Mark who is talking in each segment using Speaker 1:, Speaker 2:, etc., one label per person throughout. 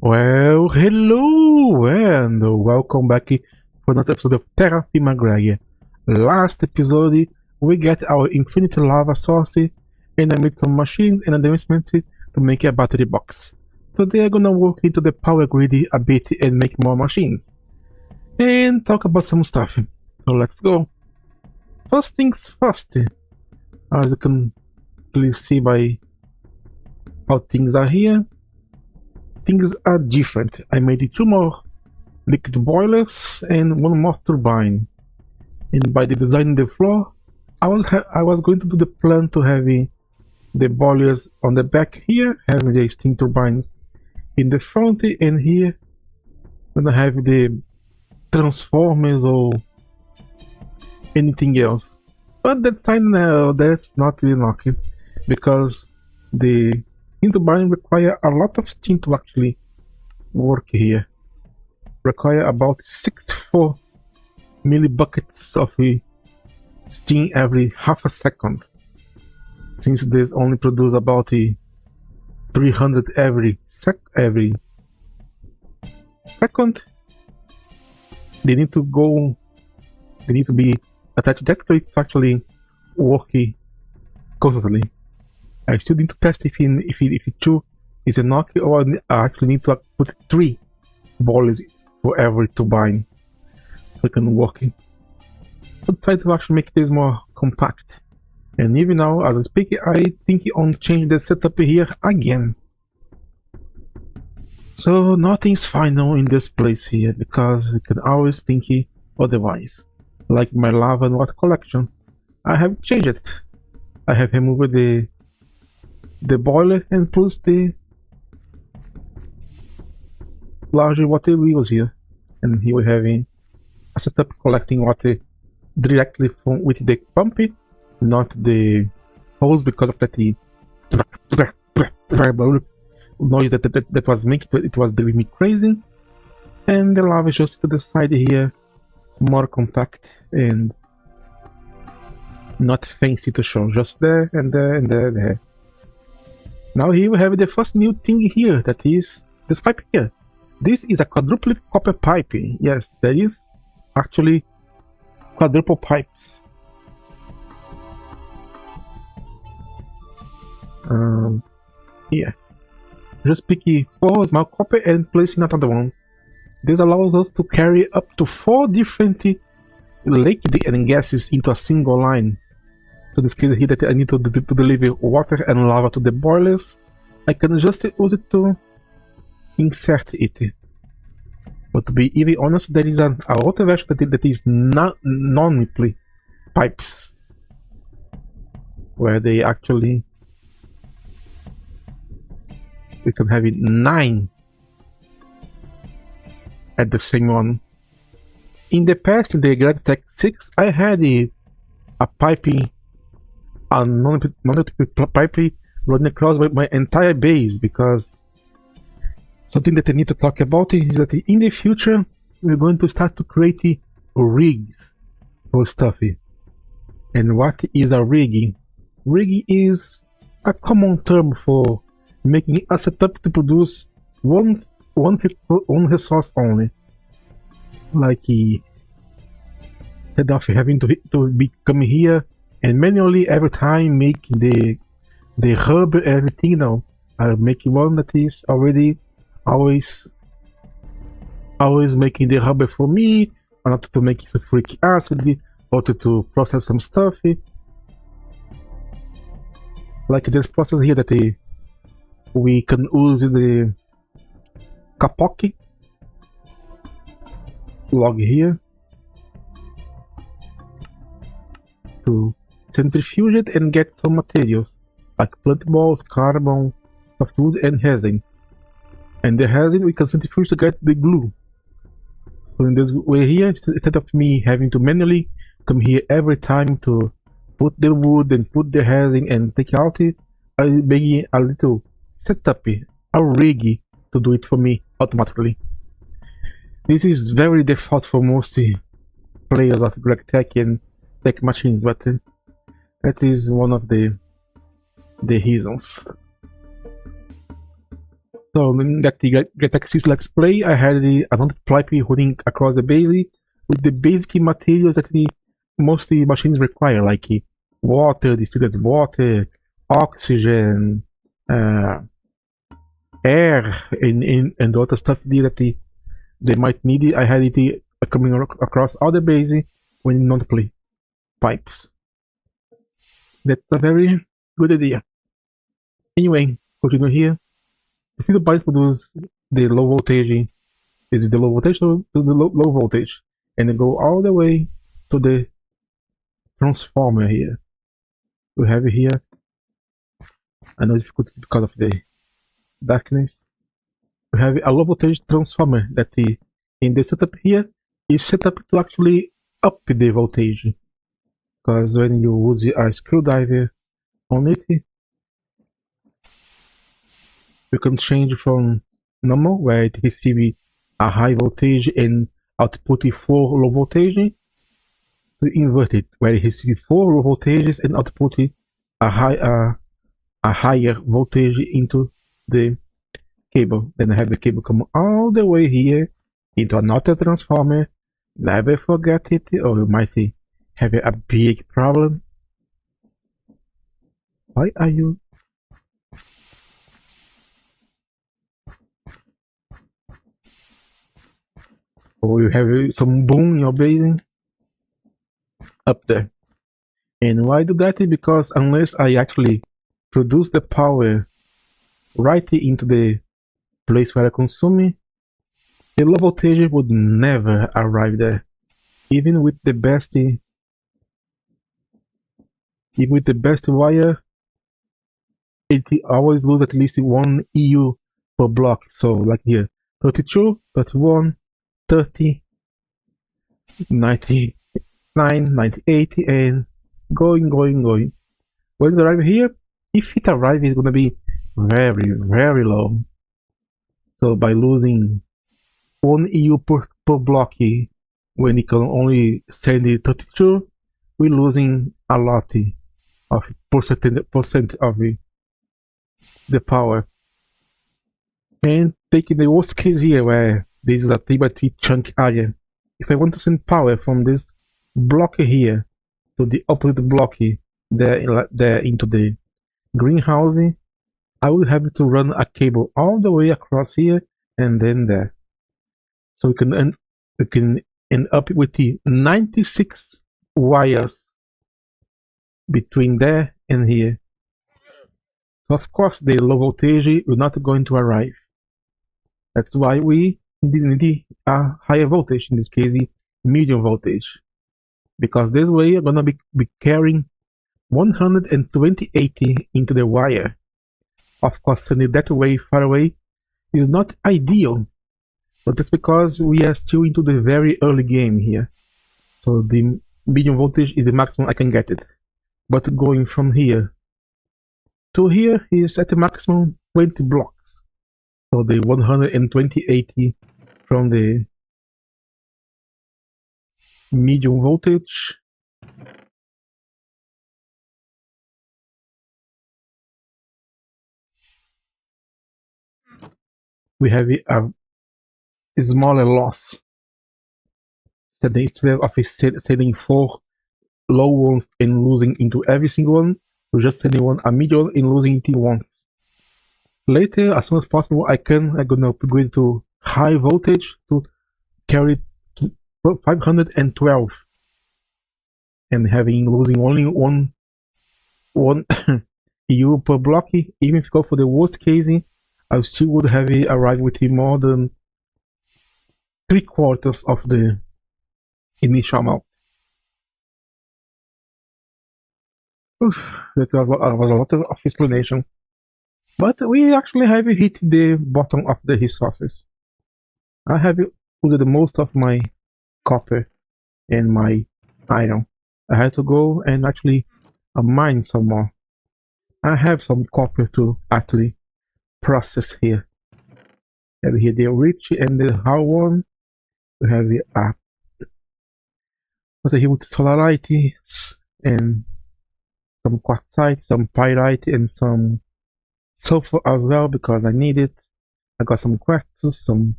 Speaker 1: Well, hello and welcome back for another episode of Terrafirmagreg. Last episode, we get our infinite lava source and I made some machines and advancement to make a battery box. Today I'm gonna work into the power grid a bit and make more machines and talk about some stuff. So let's go. First things first, as you can clearly see by how things are here. Things are different. I made 2 more liquid boilers and 1 more turbine. And by the design of the floor, I was going to do the plan to have the boilers on the back here, having the steam turbines in the front, and here I'm gonna have the transformers or anything else. But that side now, that's not really lucky, because the steam turbine require a lot of steam to actually work here. Require about 64 millibuckets of steam every half a second. Since this only produce about 300 every second, they need to be attached directly to actually work constantly. I still need to test if 2 is enough, or I actually need to put 3 boilers for every turbine so it can work. So I decided to actually make this more compact. And even now, as I speak, I think on change the setup here again. So nothing's final in this place here, because you can always think otherwise. Like my lava and water collection, I have changed it. I have removed the boiler and plus the larger water wheels here, and here we have a setup collecting water directly from with the pump, not the hose, because of that noise that was making it was driving me crazy. And the lava is just to the side here, more compact and not fancy to show, just there and there and there and there. Now here we have the first new thing here, that is this pipe here. This is a quadruple copper pipe. Yes, there is actually quadruple pipes. Here. Just pick 4 small copper and place in another one. This allows us to carry up to 4 different liquid and gases into a single line. So this case here that I need to deliver water and lava to the boilers, I can just use it to insert it. But to be even honest, there is an other version that is non-nipple pipes, where they actually we can have 9 at the same one. In the past, in the gregtech 6, I had a piping, a non-nipple pipe running across my entire base, because something that I need to talk about is that in the future we're going to start to create rigs for stuff. And what is a rig? Rig is a common term for making a setup to produce one resource only. Like instead of having to come here and manually every time make the hub and everything, now I'm making one that is already always making the hub for me, or not to make sulfuric acid, or to process some stuff. Like this process here that we can use the kapoki log here to centrifuge it and get some materials like plant balls, carbon, softwood, and resin. And the resin we can centrifuge to get the glue. So in this way here, instead of me having to manually come here every time to put the wood and put the resin and take out it, I make a little setup, a rig to do it for me automatically. This is very default for most players of gregtech and tech machines, but that is one of the reasons. So that the gregtech Let's Play, I had another pipe running across the base with the basic materials that most machines require, like water, distilled water, oxygen, air, and other stuff that they might need. I had it coming across all the base when not play pipes. That's a very good idea. Anyway, continue here. You see the pipe produce the low voltage. Is it the low voltage or the low voltage? And then go all the way to the transformer here. We have here. I know difficulty because of the darkness. We have a low voltage transformer that in the setup here is set up to actually up the voltage. Because when you use a screwdriver on it, you can change from normal, where it receives a high voltage and output 4 low voltage, to invert it, where it receives 4 low voltages and output a higher voltage into the cable. Then I have the cable come all the way here into another transformer. Never forget it, or you might have a big problem. Why are you? Or you have some boom in your basing up there. And why do that? Because unless I actually produce the power right into the place where I consume it, the low voltage would never arrive there. Even with the best wire, it always loses at least 1 EU per block. So like here, 32, 31, 30, 99, 98, and going. When it arrives here, if it arrives, it's gonna be very low. So by losing 1 EU per block, when it can only send 32, we're losing a lot of percent of the power. And taking the worst case here, where this is a 3x3 chunk area. If I want to send power from this block here to the opposite block there into the greenhouse, I will have to run a cable all the way across here and then there. So we can end up with the 96 wires between there and here. So of course the low voltage will not going to arrive. That's why we need a higher voltage, in this case medium voltage, because this way you're gonna be carrying 12080 into the wire. Of course, sending that way far away is not ideal, but that's because we are still into the very early game here. So the medium voltage is the maximum I can get it, but going from here to here is at the maximum 20 blocks. So the 12080 from the medium voltage we have a smaller loss. So instead of sending 4 low ones and losing into every single one, we're just sending a medium and losing into once. Later, as soon as possible, I'm gonna upgrade to high voltage to carry 512, and losing only one EU per block. Even if you go for the worst case, I still would have arrived with more than 3/4 of the initial amount. That was a lot of explanation. But we actually have hit the bottom of the resources. I have used most of my copper and my iron. I had to go and actually mine some more. I have some copper to actually process here. We have here the rich and the hard one. We have here with solarite and some quartzite, some pyrite, and some sulfur as well, because I need it. I got some quartz, some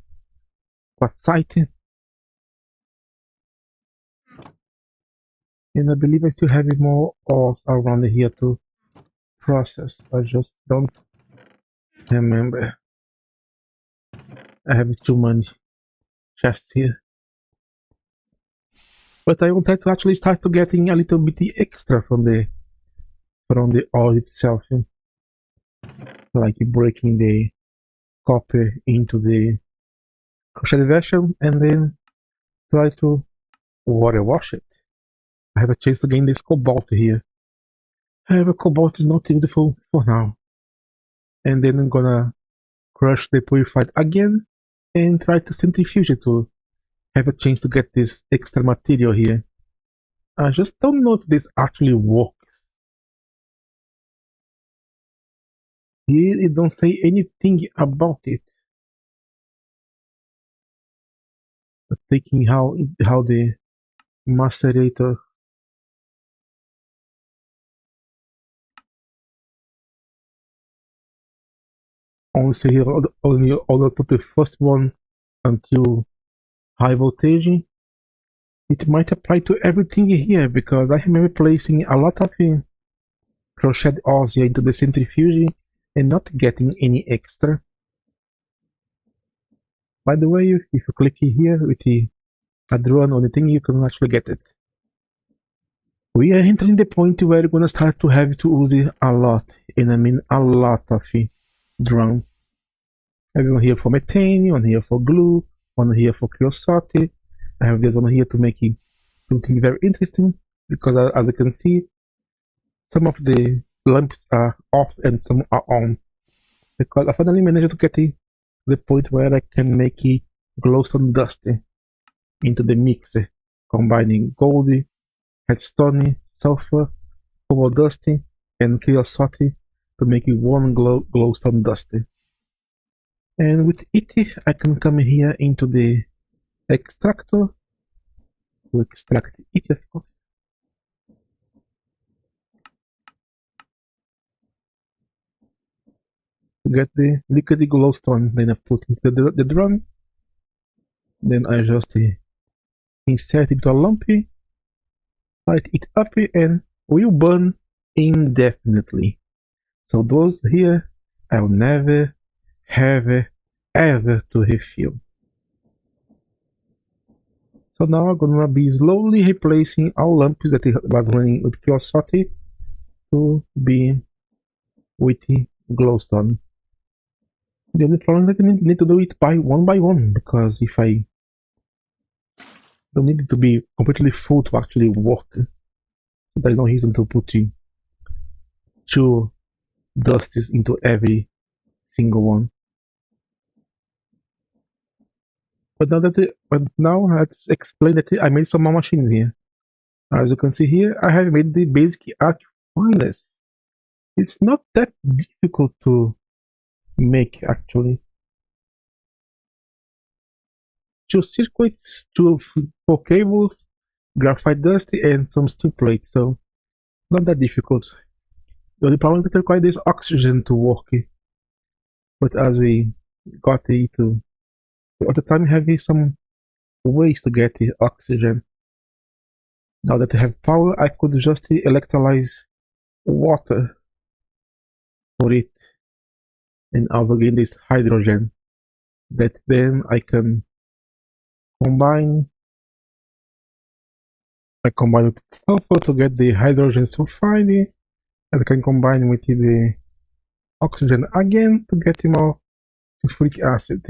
Speaker 1: quartzite, and I believe I still have more ores around here to process. I just don't remember. I have too many chests here. But I wanted to actually start to getting a little bit extra from the ore itself. Like breaking the copper into the crushed version and then try to water wash it. I have a chance to gain this cobalt here. However, cobalt is not useful for now. And then I'm gonna crush the purified again and try to centrifuge it to have a chance to get this extra material here. I just don't know if this actually works. Here it don't say anything about it. But taking how the macerator only say here only put the first one until high voltage. It might apply to everything here because I remember placing a lot of crochet ores here into the centrifuge and not getting any extra. By the way, if you click here with a drone on the thing, you can actually get it. We are entering the point where we're gonna start to have to use it a lot, and I mean a lot of drones. I have one here for methane, one here for glue, one here for creosote. I have this one here to make it something very interesting because as you can see, some of the lamps are off and some are on. Because I finally managed to get to the point where I can make it glowstone dust into the mix, combining gold, redstone, sulfur, cobalt dust, and creosote to make it one glowstone dust. And with it, I can come here into the extractor to extract it, of course. To get the liquid glowstone, then I put into the drum. Then I just insert into a lump, light it up, and will burn indefinitely. So those here, I'll never have ever to refill. So now I'm gonna be slowly replacing all lamps that was running with creosote to be with glowstone. The only problem is that I need to do it by one because if I don't need it to be completely full to actually work, there's no reason to put two dusts into every single one. But now let's explain that I made some more machines here. As you can see here, I have made the basic arc furnace. It's not that difficult to make actually. Two circuits, four cables, graphite dust, and some steel plates. So not that difficult. The only problem that requires is oxygen to work. But as we got it to at the time having some ways to get the oxygen. Now that I have power, I could just electrolyze water for it and also gain this hydrogen that then I can combine. I combine with sulfur to get the hydrogen sulfide, and I can combine with the oxygen again to get more sulfuric acid.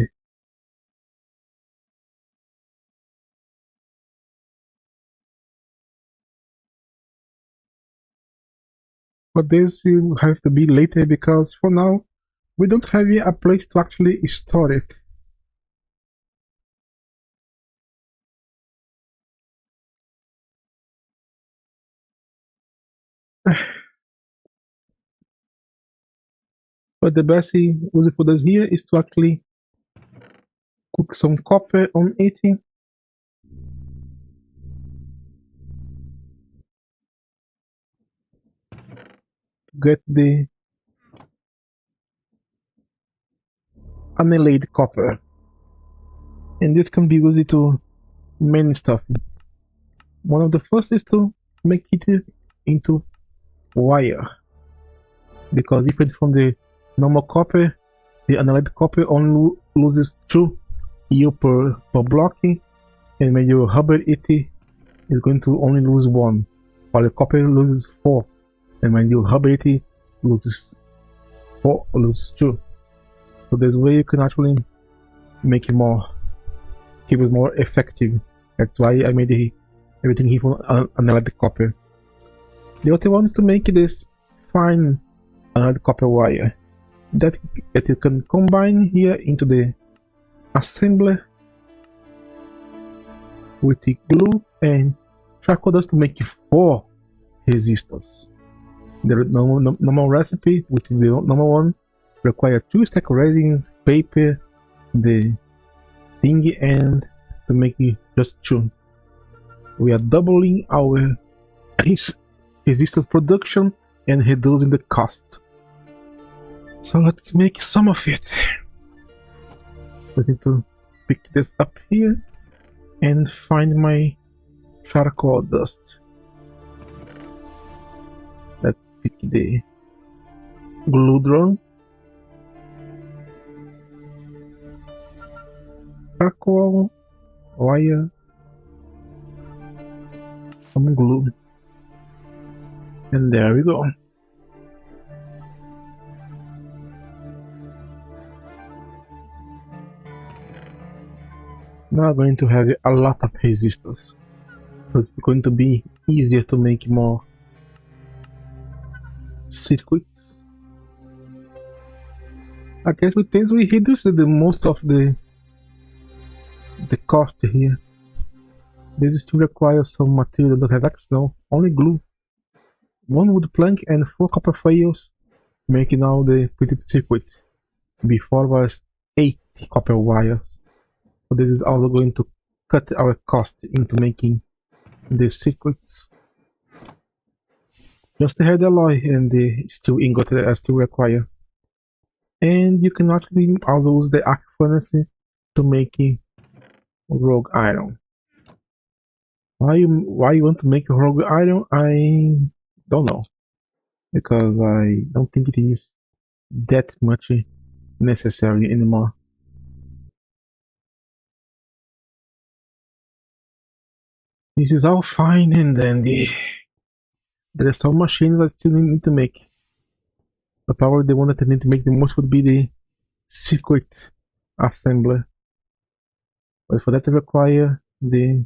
Speaker 1: But this will have to be later because for now we don't have a place to actually store it. But the best use for this here is to actually cook some copper on it. Get the annealed copper, and this can be used to many stuff. One of the first is to make it into wire, because different from the normal copper, the annealed copper only loses 2 U per block, and when you rubber it, it's going to only lose 1, while the copper loses 4, and when you rubber it loses 4 or loses 2. So there's a way you can actually make it more, keep it more effective. That's why I made everything here from annealed copper. The other one is to make this fine annealed copper wire that you can combine here into the assembler with the glue and charcoal dust to make 4 resistors. The normal recipe with the normal one require 2 stack resins, paper, the thing, and to make it just 2. We are doubling our resistor production and reducing the cost. So let's make some of it. I need to pick this up here and find my charcoal dust. Let's pick the glue drum, charcoal, wire, some glue, and there we go. Now I'm going to have a lot of resistors, so it's going to be easier to make more circuits. I guess with this we reduce the most of the cost here. This still requires some material that have access now, only glue. 1 wood plank and 4 copper foils, making now the printed circuit. Before was 8 copper wires. So this is also going to cut our cost into making the circuits. Just the head alloy and the steel ingot are still required. And you can actually also use the arc furnace to make rogue iron. Why you want to make rogue iron? I don't know, because I don't think it is that much necessary anymore. This is all fine and dandy. There are some machines that you need to make. But probably the one that I need to make the most would be the circuit assembler. But for that I require the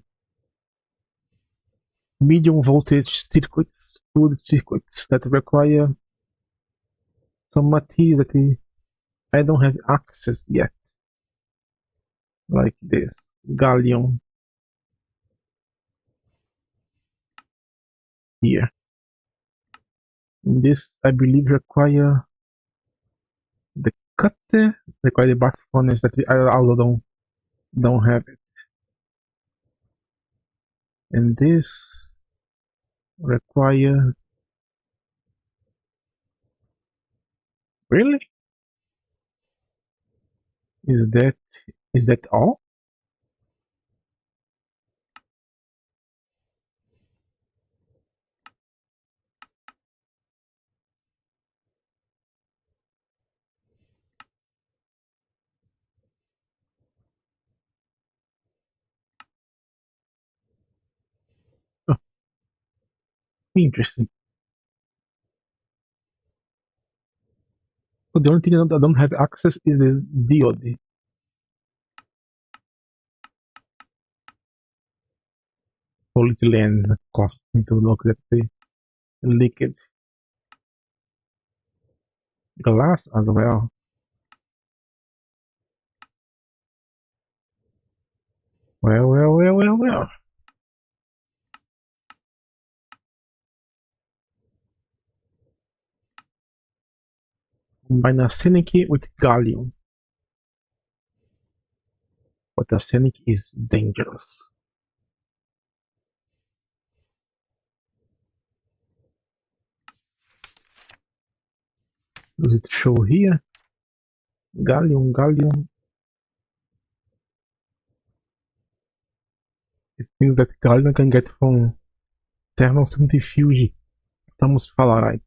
Speaker 1: medium voltage circuits, wood circuits that require some material that I don't have access yet. Like this, gallium. Here. This I believe require the cutter, require the blast furnace that I also don't have it. And this require, really? Is that all? Oh, interesting. So the only thing I don't have access is this diode. Polyethylene cost me to look at the liquid glass as well. Well. Combine arsenic with gallium. But arsenic is dangerous. Does it show here? Gallium. It means that gallium can get from thermal centrifuge. Estamos falar, right?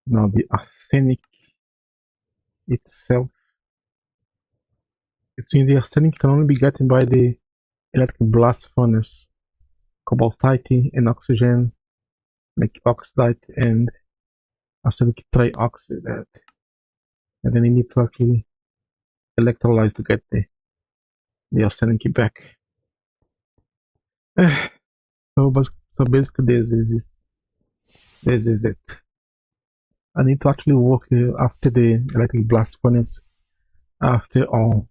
Speaker 1: Now the arsenic itself. It's in the arsenic can only be gotten by the electric blast furnace. Cobaltite and oxygen make oxide and arsenic trioxide. And then you need to actually electrolyze to get the arsenic back. So basically this is it. I need to actually work after the electric blast furnace after all.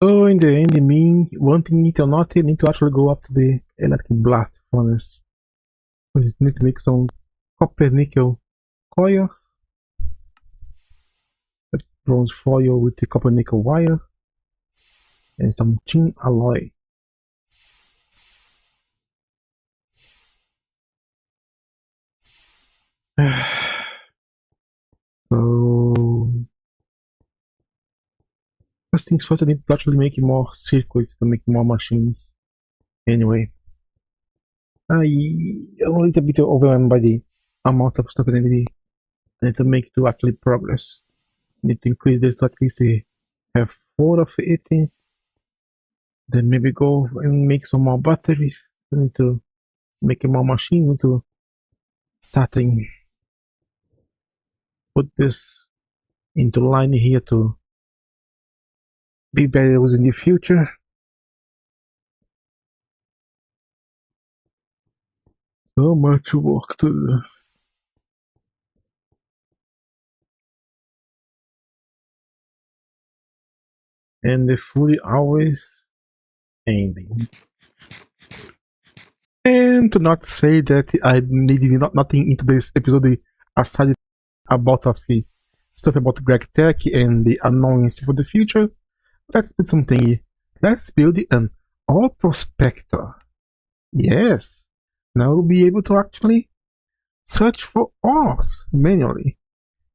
Speaker 1: So in the mean, one thing need to not need to actually go up to the electric blast furnace. Because it needs to make some copper nickel coils. That's bronze foil with the copper nickel wire and some tin alloy. So first things first, I need to actually make more circuits to make more machines. Anyway, I'm a little bit overwhelmed by the amount of stuff that I need to make to actually progress. I need to increase this to at least have 4 of it. Then maybe go and make some more batteries. I need to make a more machine. I need to starting put this into line here to be better in the future. So much work to do. And the fully always ending. And to not say that I needed nothing into this episode aside about of the stuff about gregtech and the annoyance for the future, let's build something. Let's build an all prospector. Yes. Now we'll be able to actually search for ores manually.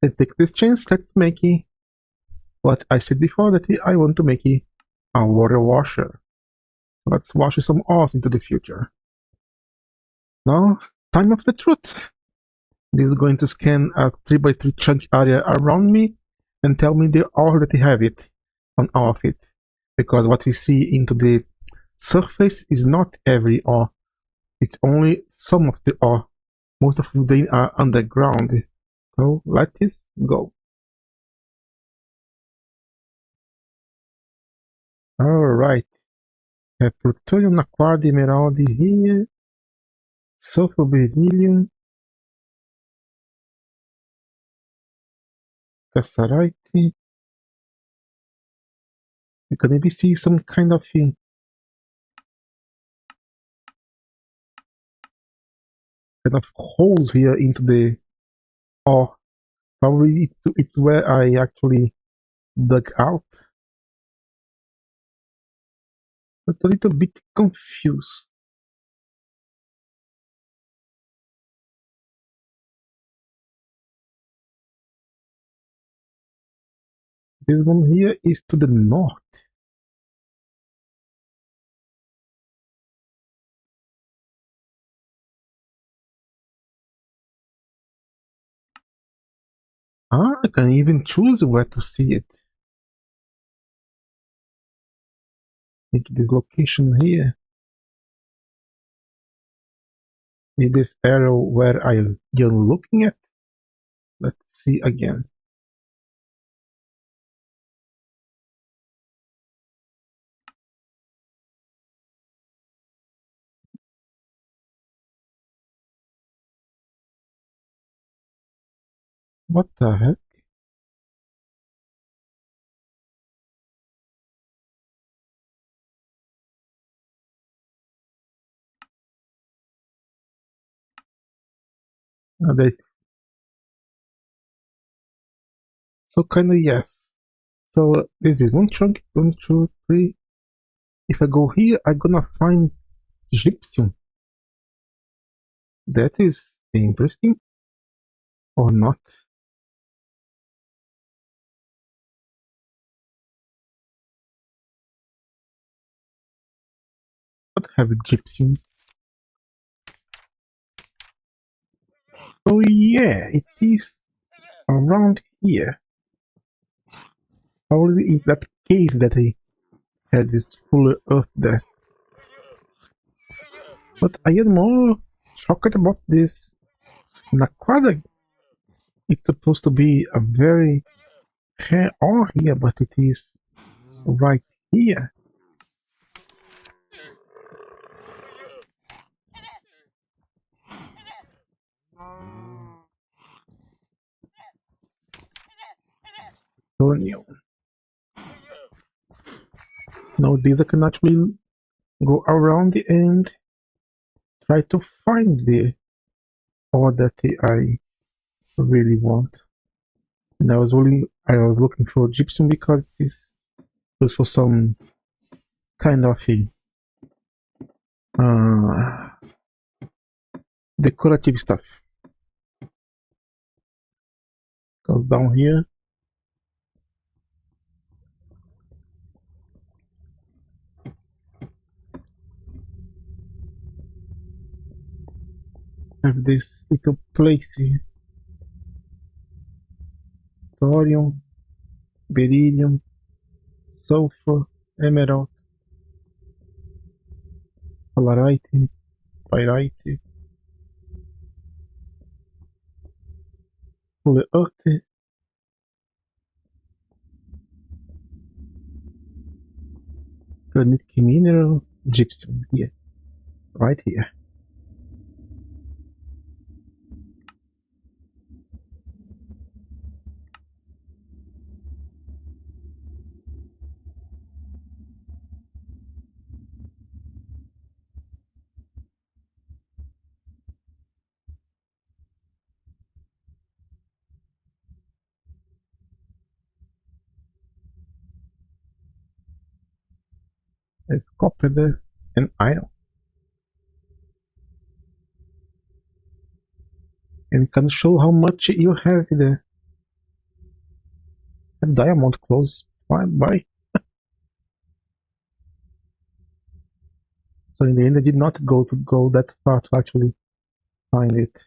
Speaker 1: Let's take this chance. Let's make what I said before that I want to make a water washer. Let's wash some ores into the future. Now, time of the truth. This is going to scan a 3x3 chunk area around me and tell me the ore that I have it on all of it. Because what we see into the surface is not every ore. It's only some of the ore. Most of them are underground. So let us go. Alright. Have plutonium, aquad, emerald here. Sulfur, beryllium. Tessarite. You can maybe see some kind of holes here into the ore. Probably it's where I actually dug out. It's a little bit confused. This one here is to the north. Ah, I can even choose where to see it. Make this location here. Is this arrow where you're looking at? Let's see again. What the heck? That's so kind of yes. So this is one chunk, 1, 2, 3. If I go here, I'm gonna find gypsum. That is interesting, or not? What have gypsum? Oh yeah, it is around here. Probably in that cave that I had this full earth there. But I am more shocked about this Naquada. It's supposed to be a very rare ore here, but it is right here. So now this I can actually go around and try to find the ore that I really want. And I was looking for gypsum because this was for some kind of a uh, decorative stuff. Because down here, I have this little place here. Thorium, beryllium, sulfur, emerald, palarite, pyrite, full earth, granitic mineral, gypsum here, right here. There's copper there and iron. And can show how much you have there. A diamond close by. So in the end, I did not go that far to actually find it.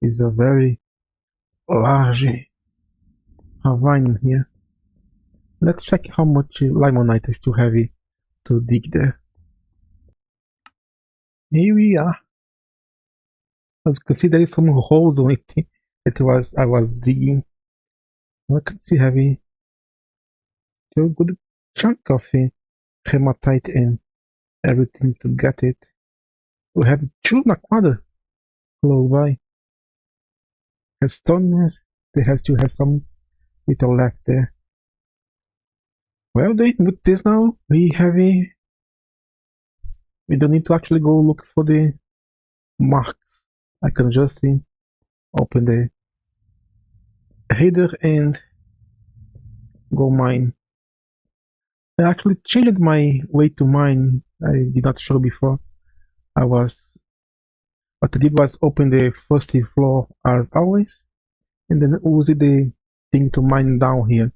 Speaker 1: It's a very large ravine here. Let's check how much limonite is too heavy to dig there. Here we are. As you can see, there is some holes on it. I was digging. I can see heavy. Still good chunk of hematite and everything to get it. We have two naquada close by. And stone, they have to have some little left there. Well, with this now, we don't need to actually go look for the marks. I can just open the header and go mine. I actually changed my way to mine. I did not show before. What I did was open the first floor as always, and then use the thing to mine down here.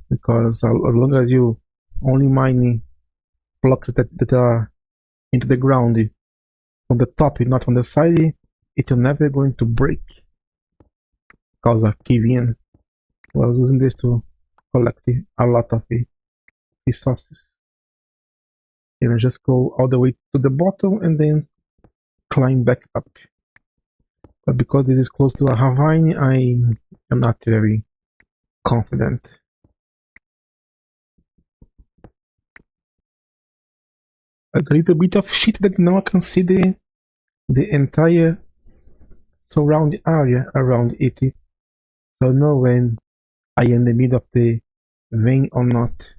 Speaker 1: Because as long as you only mine blocks that are into the ground from the top, not on the side, it's never going to break because of cave-in. I was using this to collect a lot of resources. And I just go all the way to the bottom and then climb back up. But because this is close to a ravine, I am not very confident. There's a little bit of shit that now I can see the entire surrounding area around it. So I know when I am in the middle of the vein or not.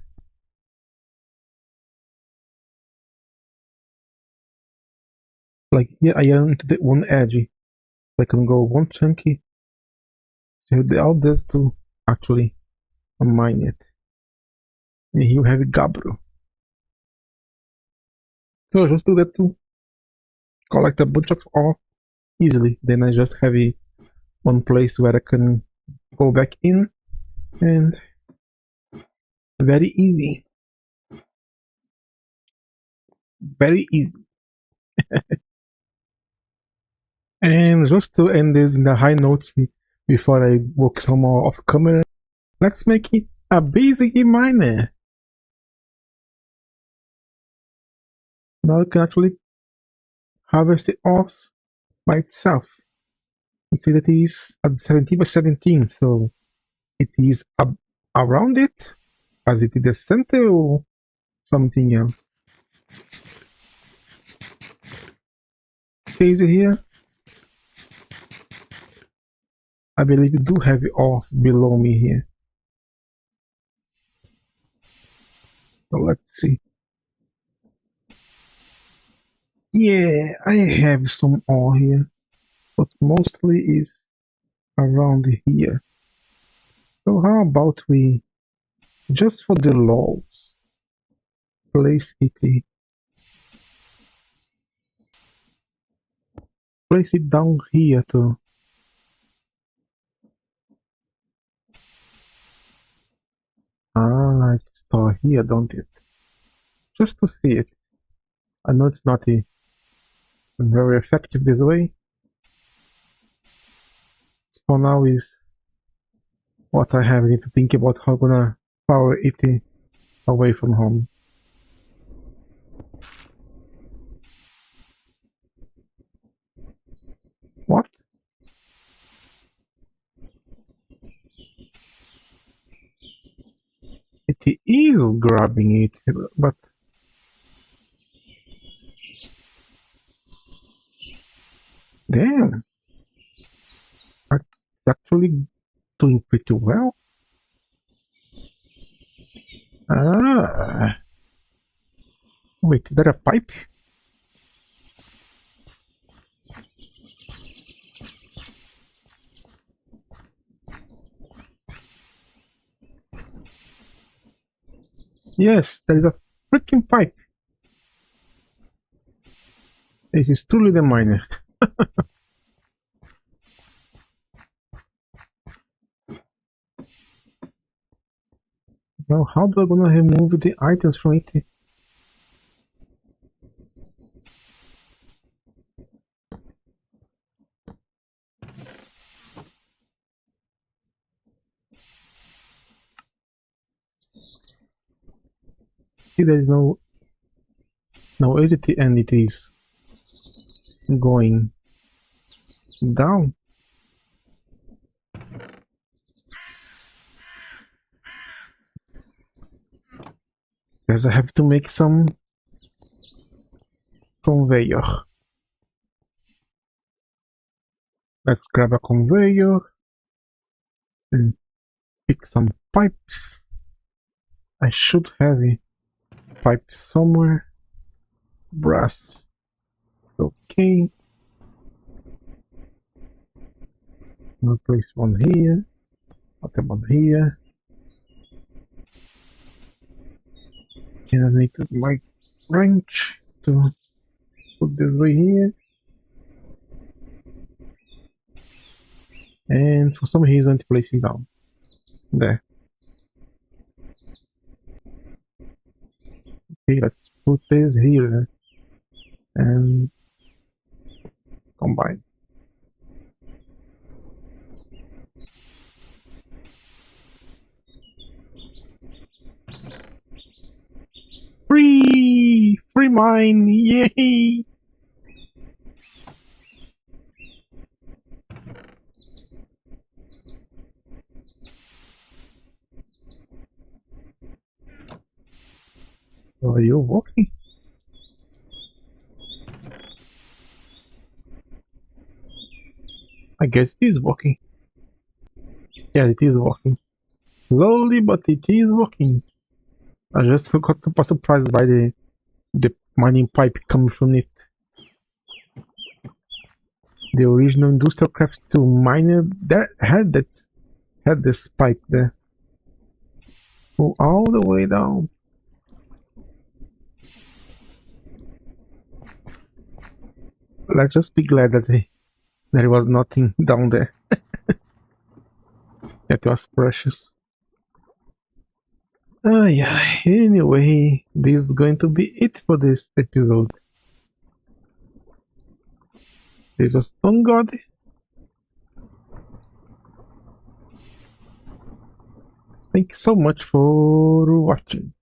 Speaker 1: Like here I am to the one edge. I can go one chunky. So all this to actually mine it. And here you have Gabro. So I just do that to collect a bunch of ore easily. Then I just have one place where I can go back in, and very easy. Very easy. And just to end this in a high note before I walk some more off camera, let's make it a basic miner. Now you can actually harvest it off by itself. You see that it is at 17 by 17, so it is around it, as it is the center or something else. Case here, I believe you do have ores below me here. So let's see. Yeah, I have some ore here, but mostly is around here. So how about we, just for the lols, place it down here too. I store here, don't it? Just to see it. I know it's not very effective this way. For now is what I have. I need to think about how I'm gonna power it away from home. What? It is grabbing it, but damn, it's actually doing pretty well. Wait, is that a pipe? Yes, there is a freaking pipe. This is truly the miner. Now, how do I gonna remove the items from it? See, there is no exit, and it is going down. Because I have to make some conveyor. Let's grab a conveyor and pick some pipes. I should have a pipe somewhere. Brass. Okay. I'll place one here. What about here? And I need my wrench to put this way here. And for some reason to place it down. There. Okay, let's put this here and combine. Free mine, yay! Are you walking? I guess it is walking. Yeah, it is walking. Slowly, but it is walking. I just got super surprised by the mining pipe coming from it. The original industrial craft 2 miner that had this pipe there. Go all the way down. Let's just be glad that there was nothing down there. It was precious. Oh yeah, anyway, this is going to be it for this episode. This was On God. Thank you so much for watching.